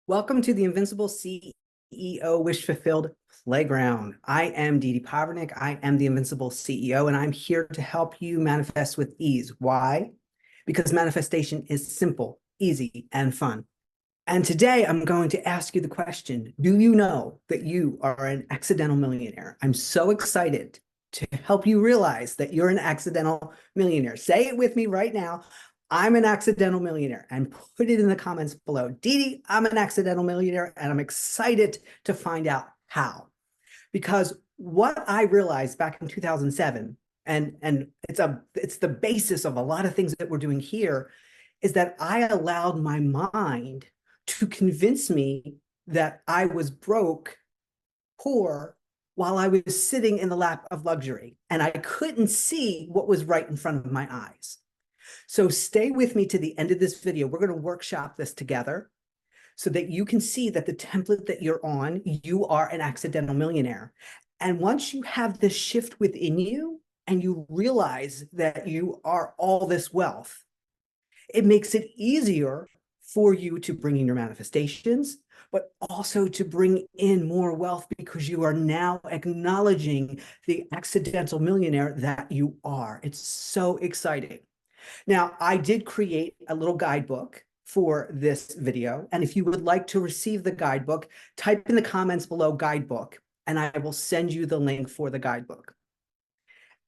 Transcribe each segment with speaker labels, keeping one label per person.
Speaker 1: Welcome to the Invincible CEO Wish Fulfilled Playground. I am Dede Powerniak. I am the Invincible CEO, and I'm here to help you manifest with ease. Why? Because manifestation is simple, easy, and fun. And today I'm going to ask you the question, do you know that you are an accidental millionaire? I'm so excited to help you realize that you're an accidental millionaire. Say it with me right now. I'm an accidental millionaire, and put it in the comments below. Dede, I'm an accidental millionaire, and I'm excited to find out how. Because what I realized back in 2007, and it's the basis of a lot of things that we're doing here, is that I allowed my mind to convince me that I was broke, poor, while I was sitting in the lap of luxury, and I couldn't see what was right in front of my eyes. So stay with me to the end of this video. We're going to workshop this together so that you can see that the template that you're on, you are an accidental millionaire. And once you have this shift within you and you realize that you are all this wealth, it makes it easier for you to bring in your manifestations, but also to bring in more wealth because you are now acknowledging the accidental millionaire that you are. It's so exciting. Now, I did create a little guidebook for this video. And if you would like to receive the guidebook, type in the comments below guidebook, and I will send you the link for the guidebook.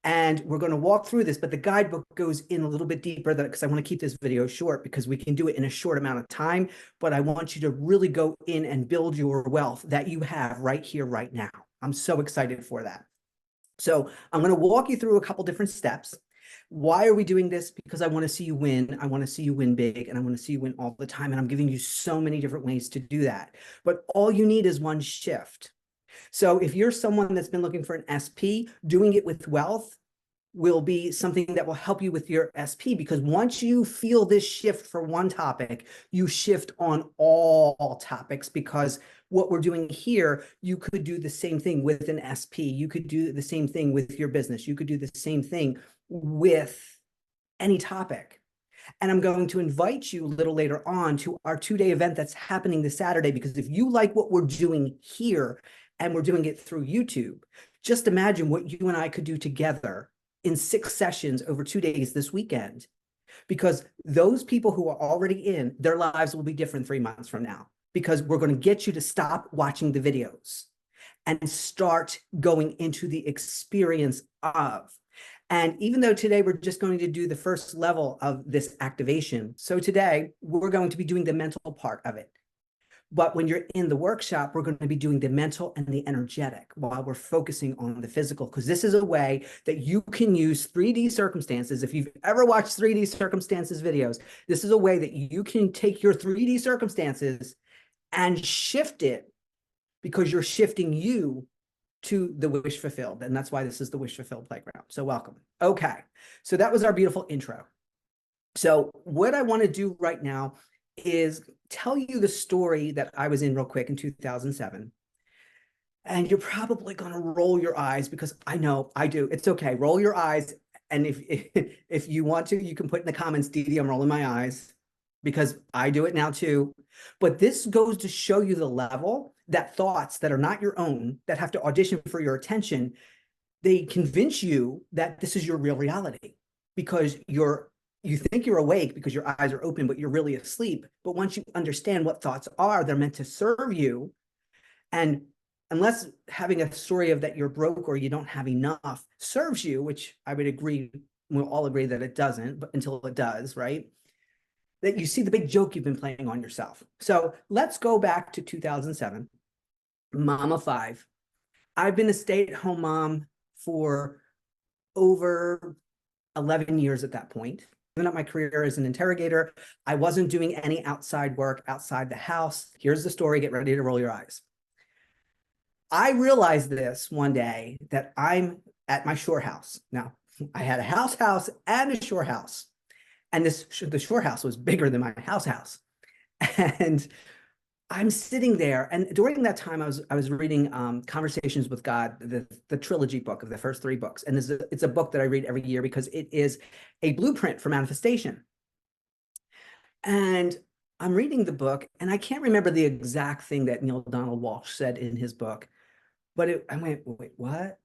Speaker 1: And we're going to walk through this, but the guidebook goes in a little bit deeper because I want to keep this video short because we can do it in a short amount of time. But I want you to really go in and build your wealth that you have right here, right now. I'm so excited for that. So I'm going to walk you through a couple different steps. Why are we doing this? Because I want to see you win. I want to see you win big, and I want to see you win all the time. And I'm giving you so many different ways to do that. But all you need is one shift. So if you're someone that's been looking for an SP, doing it with wealth will be something that will help you with your SP, because once you feel this shift for one topic, you shift on all topics, because what we're doing here, you could do the same thing with an SP. You could do the same thing with your business. You could do the same thing with any topic. And I'm going to invite you a little later on to our 2-day event that's happening this Saturday, because if you like what we're doing here and we're doing it through YouTube, just imagine what you and I could do together in 6 sessions over 2 days this weekend, because those people who are already in, their lives will be different 3 months from now, because we're going to get you to stop watching the videos and start going into the experience of. And even though today we're just going to do the first level of this activation, so today we're going to be doing the mental part of it. But when you're in the workshop, we're going to be doing the mental and the energetic while we're focusing on the physical, because this is a way that you can use 3D circumstances. If you've ever watched 3D circumstances videos, this is a way that you can take your 3D circumstances and shift it, because you're shifting you to the wish fulfilled. And that's why this is the wish fulfilled playground. So welcome. Okay. So that was our beautiful intro. So what I want to do right now is tell you the story that I was in real quick in 2007. And you're probably going to roll your eyes, because I know I do. It's okay. Roll your eyes. And if you want to, you can put in the comments, Dede, I'm rolling my eyes, because I do it now too. But this goes to show you the level that thoughts that are not your own, that have to audition for your attention, they convince you that this is your real reality, because you think you're awake because your eyes are open, but you're really asleep. But once you understand what thoughts are, they're meant to serve you. And unless having a story of that you're broke or you don't have enough serves you, which I would agree, we'll all agree that it doesn't, but until it does, right? That you see the big joke you've been playing on yourself. So let's go back to 2007, mom of 5. I've been a stay-at-home mom for over 11 years at that point. Given up my career as an interrogator, I wasn't doing any outside work outside the house. Here's the story. Get ready to roll your eyes. I realized this one day, that I'm at my shore house. Now, I had a house and a shore house. And the shore house was bigger than my house. And I'm sitting there, and during that time, I was reading Conversations with God, the trilogy book of the first 3 books, and it's a book that I read every year because it is a blueprint for manifestation. And I'm reading the book, and I can't remember the exact thing that Neil Donald Walsh said in his book, but I went, wait, what?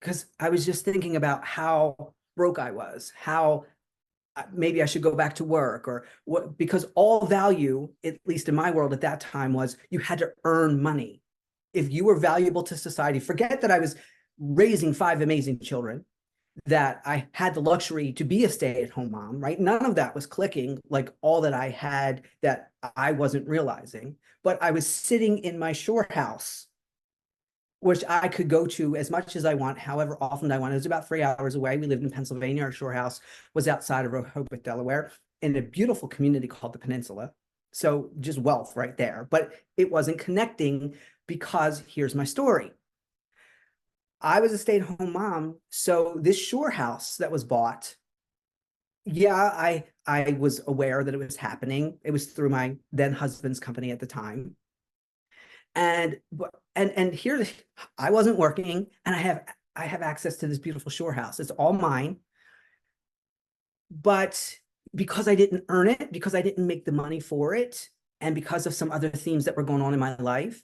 Speaker 1: Because I was just thinking about how broke I was, how maybe I should go back to work or what, because all value, at least in my world at that time, was you had to earn money. If you were valuable to society, forget that I was raising 5 amazing children, that I had the luxury to be a stay-at-home mom, right? None of that was clicking, like all that I had that I wasn't realizing. But I was sitting in my shore house, which I could go to as much as I want, however often I want. It was about 3 hours away. We lived in Pennsylvania. Our shore house was outside of Rehoboth, Delaware, in a beautiful community called the Peninsula. So just wealth right there. But it wasn't connecting because here's my story. I was a stay-at-home mom, so this shore house that was bought, yeah, I was aware that it was happening. It was through my then husband's company at the time. And here I wasn't working, and I have access to this beautiful shore house. It's all mine. But because I didn't earn it, because I didn't make the money for it, and because of some other themes that were going on in my life,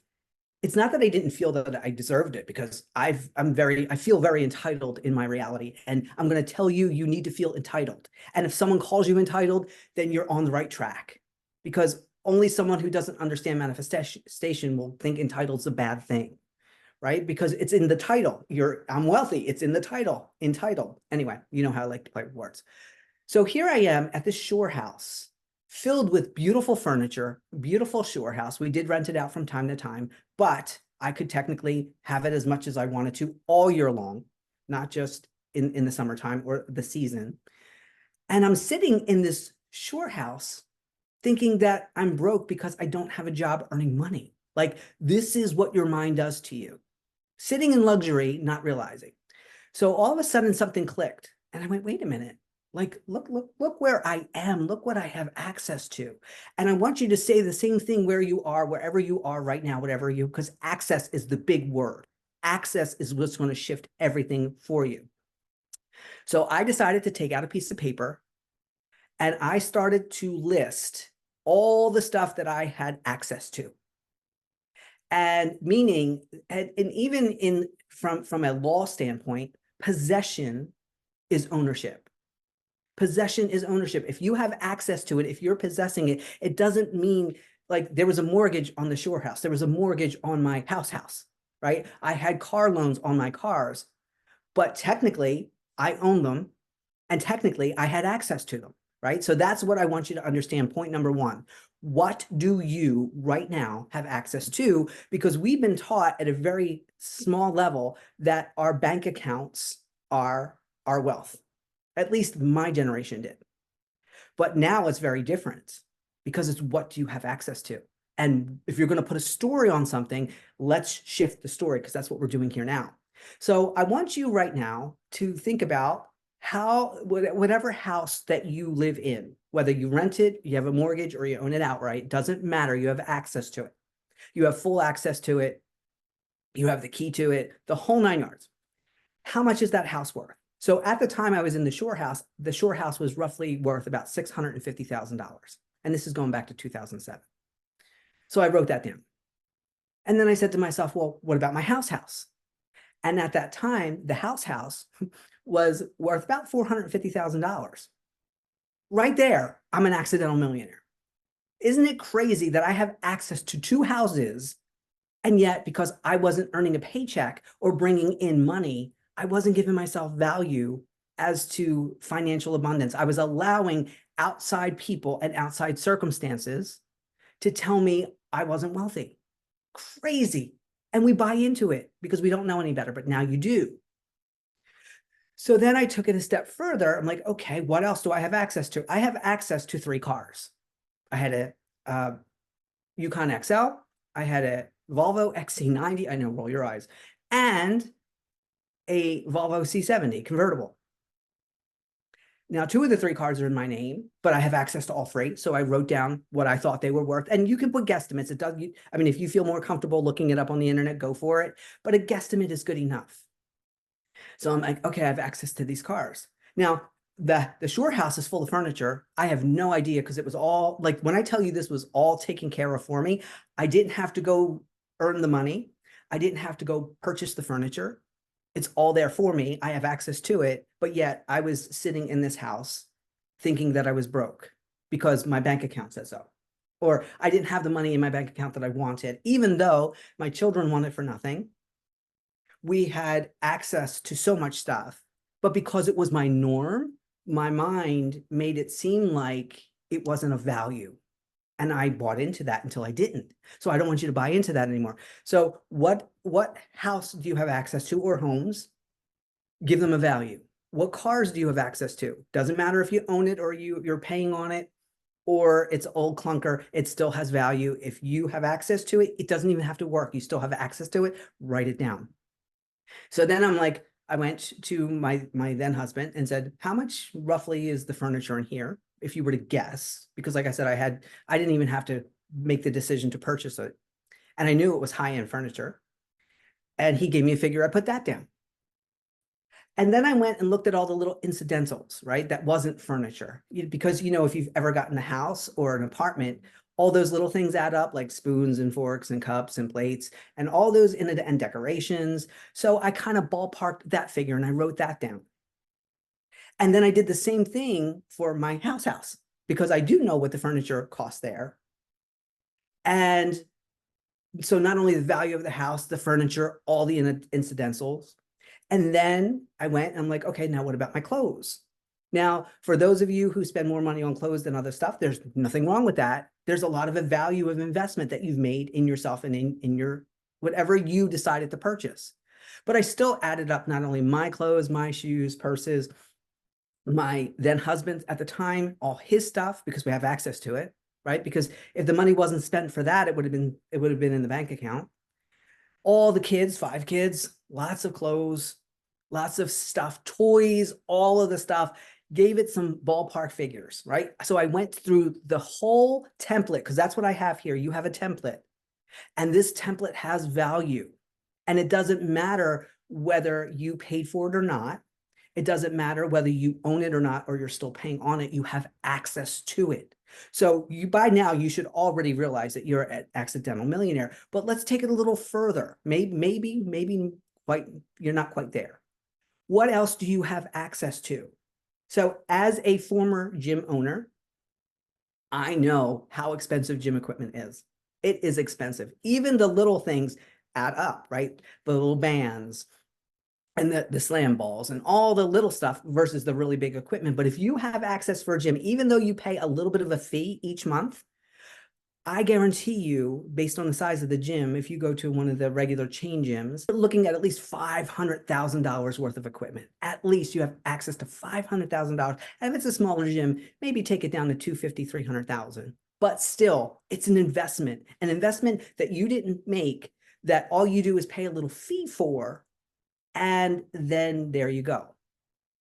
Speaker 1: it's not that I didn't feel that I deserved it, because I feel very entitled in my reality. And I'm going to tell you, you need to feel entitled. And if someone calls you entitled, then you're on the right track, because only someone who doesn't understand manifestation will think entitled's a bad thing, right? Because it's in the title. I'm wealthy. It's in the title, entitled. Anyway, you know how I like to play with words. So here I am at this shore house filled with beautiful furniture, beautiful shore house. We did rent it out from time to time, but I could technically have it as much as I wanted to all year long, not just in the summertime or the season. And I'm sitting in this shore house thinking that I'm broke because I don't have a job earning money. Like, this is what your mind does to you. Sitting in luxury, not realizing. So all of a sudden something clicked, and I went, wait a minute. Like, look where I am. Look what I have access to. And I want you to say the same thing where you are, wherever you are right now, because access is the big word. Access is what's going to shift everything for you. So I decided to take out a piece of paper, and I started to list all the stuff that I had access to. And meaning, and even from a law standpoint, possession is ownership. Possession is ownership. If you have access to it, if you're possessing it, it doesn't mean, like, there was a mortgage on the shore house. There was a mortgage on my house, right? I had car loans on my cars, but technically I own them, and technically I had access to them, right? So that's what I want you to understand. Point number one, what do you right now have access to? Because we've been taught at a very small level that our bank accounts are our wealth. At least my generation did. But now it's very different, because it's what do you have access to? And if you're going to put a story on something, let's shift the story, because that's what we're doing here now. So I want you right now to think about how, whatever house that you live in, whether you rent it, you have a mortgage, or you own it outright, doesn't matter. You have access to it. You have full access to it. You have the key to it, the whole 9 yards. How much is that house worth? So at the time I was in the shore house was roughly worth about $650,000. And this is going back to 2007. So I wrote that down. And then I said to myself, well, what about my house? And at that time, the house was worth about $450,000. Right there, I'm an accidental millionaire. Isn't it crazy that I have access to 2 houses, and yet because I wasn't earning a paycheck or bringing in money, I wasn't giving myself value as to financial abundance. I was allowing outside people and outside circumstances to tell me I wasn't wealthy. Crazy. And we buy into it because we don't know any better, but now you do. So then I took it a step further. I'm like, okay, what else do I have access to? I have access to 3 cars. I had a Yukon XL. I had a Volvo XC90. I know, roll your eyes. And a Volvo C70 convertible. Now, 2 of the 3 cars are in my name, but I have access to all 3. So I wrote down what I thought they were worth. And you can put guesstimates. It does. I mean, if you feel more comfortable looking it up on the internet, go for it. But a guesstimate is good enough. So I'm like, okay, I have access to these cars. Now, the shore house is full of furniture. I have no idea because it was all like, when I tell you this was all taken care of for me, I didn't have to go earn the money. I didn't have to go purchase the furniture. It's all there for me. I have access to it, but yet I was sitting in this house thinking that I was broke because my bank account said so. Or I didn't have the money in my bank account that I wanted, even though my children wanted for nothing. We had access to so much stuff, but because it was my norm, my mind made it seem like it wasn't of value. And I bought into that until I didn't. So I don't want you to buy into that anymore. So what house do you have access to, or homes? Give them a value. What cars do you have access to? Doesn't matter if you own it or you're paying on it, or it's old clunker, it still has value. If you have access to it, it doesn't even have to work. You still have access to it, write it down. So then I went to my then husband and said, how much roughly is the furniture in here? If you were to guess, because like I said, I didn't even have to make the decision to purchase it. And I knew it was high-end furniture. And he gave me a figure, I put that down. And then I went and looked at all the little incidentals, right? That wasn't furniture. Because, if you've ever gotten a house or an apartment, all those little things add up, like spoons and forks and cups and plates and all those and decorations. So I kind of ballparked that figure and I wrote that down. And then I did the same thing for my house, because I do know what the furniture costs there. And so not only the value of the house, the furniture, all the incidentals. And then I went and I'm like, okay, now what about my clothes? Now, for those of you who spend more money on clothes than other stuff, there's nothing wrong with that. There's a lot of a value of investment that you've made in yourself and in your whatever you decided to purchase. But I still added up not only my clothes, my shoes, purses, my then husband at the time, all his stuff, because we have access to it, right? Because if the money wasn't spent for that, it would have been in the bank account. All the kids, 5 kids, lots of clothes, lots of stuff, toys, all of the stuff, gave it some ballpark figures, right? So I went through the whole template, because that's what I have here. You have a template, and this template has value. And it doesn't matter whether you paid for it or not. It doesn't matter whether you own it or not, or you're still paying on it. You have access to it. So by now, you should already realize that you're an accidental millionaire. But let's take it a little further. Maybe you're not quite there. What else do you have access to? So as a former gym owner, I know how expensive gym equipment is. It is expensive. Even the little things add up, right? The little bands and the slam balls and all the little stuff versus the really big equipment. But if you have access for a gym, even though you pay a little bit of a fee each month, I guarantee you, based on the size of the gym, if you go to one of the regular chain gyms, you're looking at least $500,000 worth of equipment. At least you have access to $500,000. And if it's a smaller gym, maybe take it down to $250,000, $300,000. But still, it's an investment that you didn't make, that all you do is pay a little fee for. And then there you go.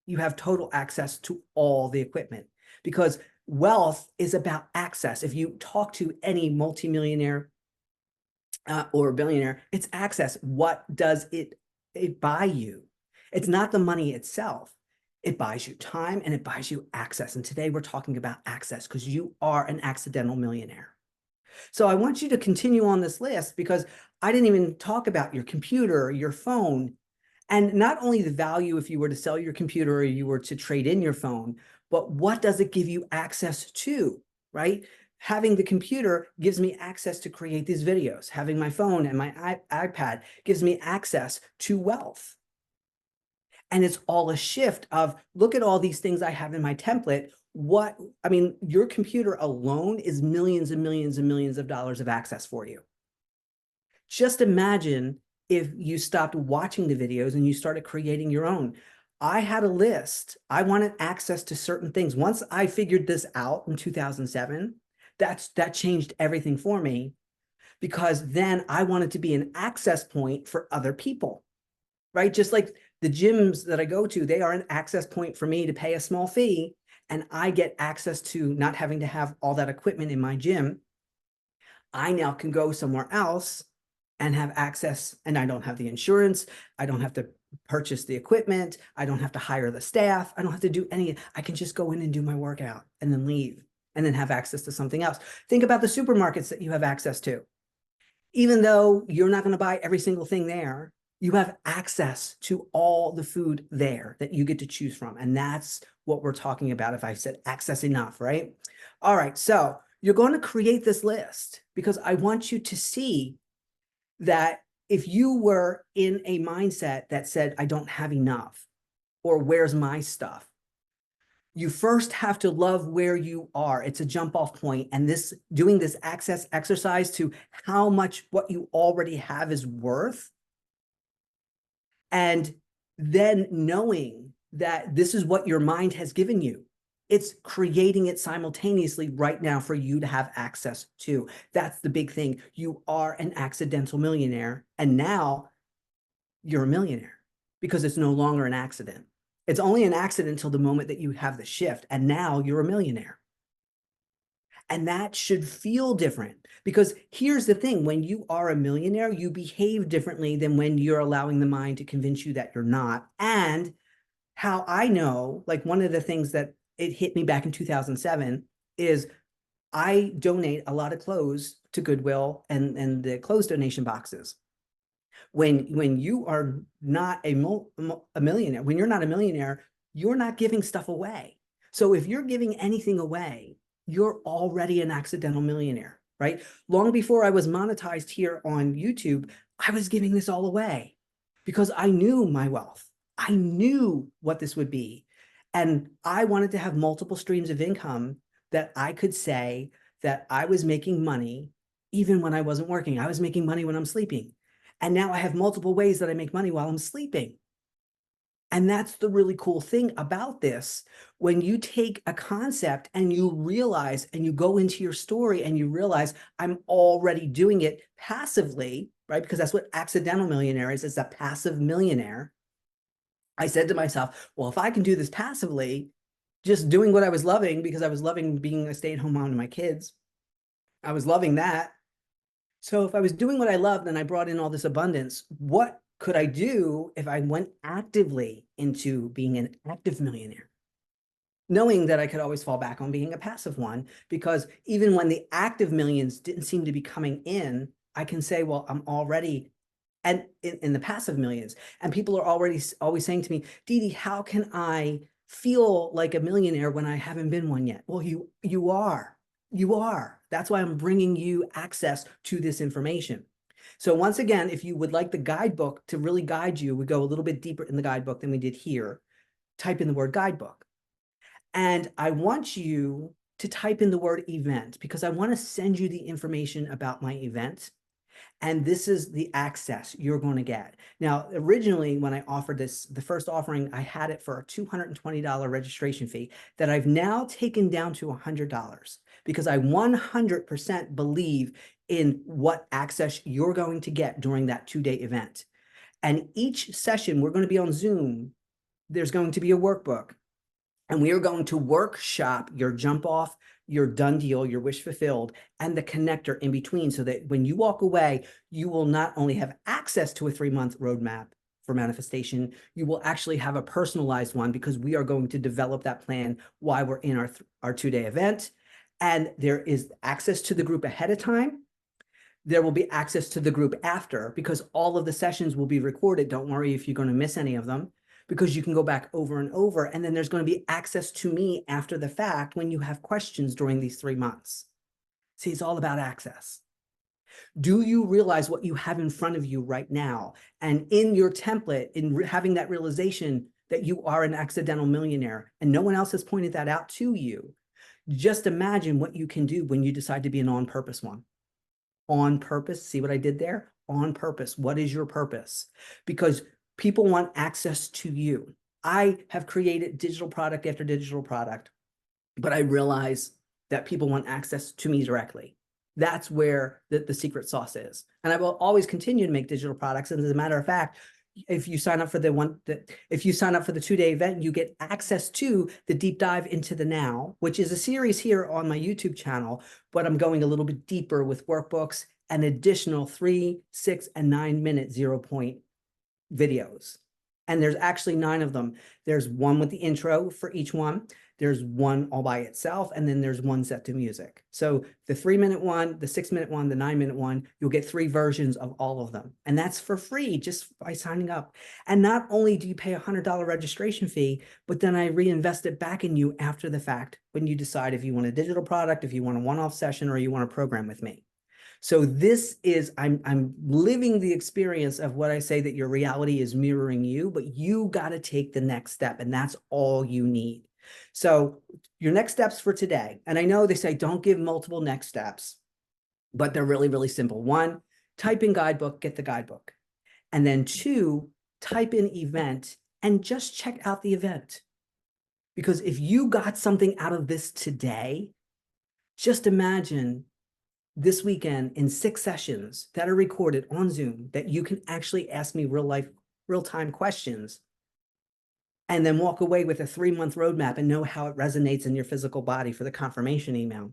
Speaker 1: You have total access to all the equipment, because wealth is about access. If you talk to any multimillionaire or billionaire, it's access. What does it buy you? It's not the money itself. It buys you time and it buys you access. And today we're talking about access, because you are an accidental millionaire. So I want you to continue on this list, because I didn't even talk about your computer, your phone, and not only the value if you were to sell your computer or you were to trade in your phone, but what does it give you access to, right? Having the computer gives me access to create these videos. Having my phone and my iPad gives me access to wealth. And it's all a shift of, look at all these things I have in my template. Your computer alone is millions and millions and millions of dollars of access for you. Just imagine if you stopped watching the videos and you started creating your own. I had a list. I wanted access to certain things. Once I figured this out in 2007, that changed everything for me, because then I wanted to be an access point for other people, right? Just like the gyms that I go to, they are an access point for me to pay a small fee, and I get access to not having to have all that equipment in my gym. I now can go somewhere else and have access, and I don't have the insurance. I don't have to purchase the equipment. I don't have to hire the staff. I don't have to do any. I can just go in and do my workout and then leave and then have access to something else. Think about the supermarkets that you have access to. Even though you're not going to buy every single thing there, you have access to all the food there that you get to choose from. And that's what we're talking about if I said access enough, right? All right, so you're going to create this list because I want you to see that if you were in a mindset that said, I don't have enough, or where's my stuff, you first have to love where you are. It's a jump off point. And this doing this access exercise to how much what you already have is worth. And then knowing that this is what your mind has given you. It's creating it simultaneously right now for you to have access to. That's the big thing. You are an accidental millionaire. And now you're a millionaire because it's no longer an accident. It's only an accident until the moment that you have the shift. And now you're a millionaire. And that should feel different because here's the thing. When you are a millionaire, you behave differently than when you're allowing the mind to convince you that you're not. And how I know, like one of the things that it hit me back in 2007 is I donate a lot of clothes to Goodwill and the clothes donation boxes. When you are not a millionaire, when you're not a millionaire, you're not giving stuff away. So if you're giving anything away, you're already an accidental millionaire, right? Long before I was monetized here on YouTube, I was giving this all away because I knew my wealth. I knew what this would be. And I wanted to have multiple streams of income that I could say that I was making money even when I wasn't working. I was making money when I'm sleeping. And now I have multiple ways that I make money while I'm sleeping. And that's the really cool thing about this. When you take a concept and you realize and you go into your story and you realize I'm already doing it passively, right? Because that's what accidental millionaire is. It's a passive millionaire. I said to myself, well, if I can do this passively, just doing what I was loving, because I was loving being a stay-at-home mom to my kids. I was loving that. So if I was doing what I loved and I brought in all this abundance, what could I do if I went actively into being an active millionaire? Knowing that I could always fall back on being a passive one, because even when the active millions didn't seem to be coming in, I can say, well, I'm already and in the passive millions. And people are already always saying to me, Dede, how can I feel like a millionaire when I haven't been one yet? Well, you are. You are. That's why I'm bringing you access to this information. So once again, if you would like the guidebook to really guide you, we go a little bit deeper in the guidebook than we did here. Type in the word guidebook. And I want you to type in the word event because I want to send you the information about my event. And this is the access you're going to get. Now, originally, when I offered this, the first offering, I had it for a $220 registration fee that I've now taken down to $100 because I 100% believe in what access you're going to get during that 2-day event. And each session, we're going to be on Zoom. There's going to be a workbook. And we are going to workshop your jump off, your done deal, your wish fulfilled, and the connector in between so that when you walk away, you will not only have access to a 3-month roadmap for manifestation, you will actually have a personalized one because we are going to develop that plan while we're in our 2-day event. And there is access to the group ahead of time. There will be access to the group after because all of the sessions will be recorded. Don't worry if you're going to miss any of them, because you can go back over and over. And then there's going to be access to me after the fact when you have questions during these 3 months. See, it's all about access. Do you realize what you have in front of you right now? And in your template, in having that realization that you are an accidental millionaire and no one else has pointed that out to you, just imagine what you can do when you decide to be an on-purpose one. On purpose, see what I did there? On purpose. What is your purpose? Because people want access to you. I have created digital product after digital product, but I realize that people want access to me directly. That's where the secret sauce is. And I will always continue to make digital products. And as a matter of fact, if you sign up for the 2-day event, you get access to the deep dive into the now, which is a series here on my YouTube channel, but I'm going a little bit deeper with workbooks and additional 3, 6, and 9 minute 0 point videos. And there's actually 9 of them. There's one with the intro for each one. There's one all by itself, and then there's one set to music. So the 3-minute one, the 6-minute one, the 9-minute one, you'll get 3 versions of all of them. And that's for free just by signing up. And not only do you pay a $100 registration fee, but then I reinvest it back in you after the fact when you decide if you want a digital product, if you want a one-off session, or you want to program with me. So this is, I'm living the experience of what I say, that your reality is mirroring you, but you got to take the next step, and that's all you need. So your next steps for today, and I know they say don't give multiple next steps, but they're really, really simple. 1, type in guidebook, get the guidebook. And then 2, type in event and just check out the event. Because if you got something out of this today, just imagine this weekend in 6 sessions that are recorded on Zoom that you can actually ask me real-time questions, and then walk away with a 3-month roadmap and know how it resonates in your physical body for the confirmation email.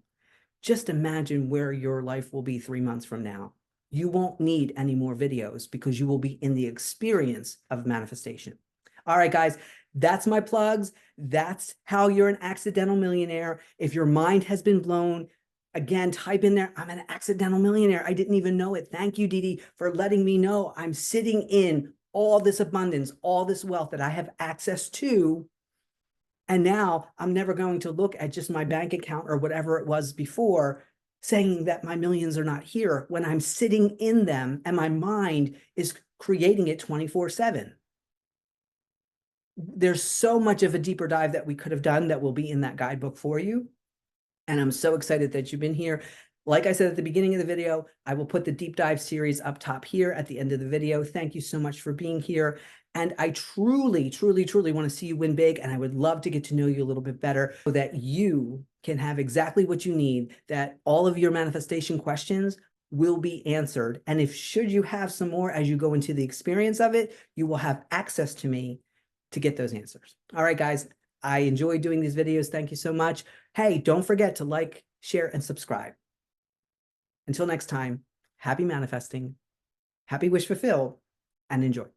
Speaker 1: Just imagine where your life will be 3 months from now. You won't need any more videos because you will be in the experience of manifestation. All right, guys, that's my plugs. That's how you're an accidental millionaire. If your mind has been blown, again, type in there, I'm an accidental millionaire. I didn't even know it. Thank you, Dede, for letting me know I'm sitting in all this abundance, all this wealth that I have access to. And now I'm never going to look at just my bank account or whatever it was before, saying that my millions are not here, when I'm sitting in them and my mind is creating it 24/7. There's so much of a deeper dive that we could have done that will be in that guidebook for you. And I'm so excited that you've been here. Like I said at the beginning of the video, I will put the deep dive series up top here at the end of the video. Thank you so much for being here. And I truly, truly, truly want to see you win big. And I would love to get to know you a little bit better so that you can have exactly what you need, that all of your manifestation questions will be answered. And if should you have some more as you go into the experience of it, you will have access to me to get those answers. All right, guys, I enjoy doing these videos. Thank you so much. Hey, don't forget to like, share, and subscribe. Until next time, happy manifesting, happy wish fulfilled, and enjoy.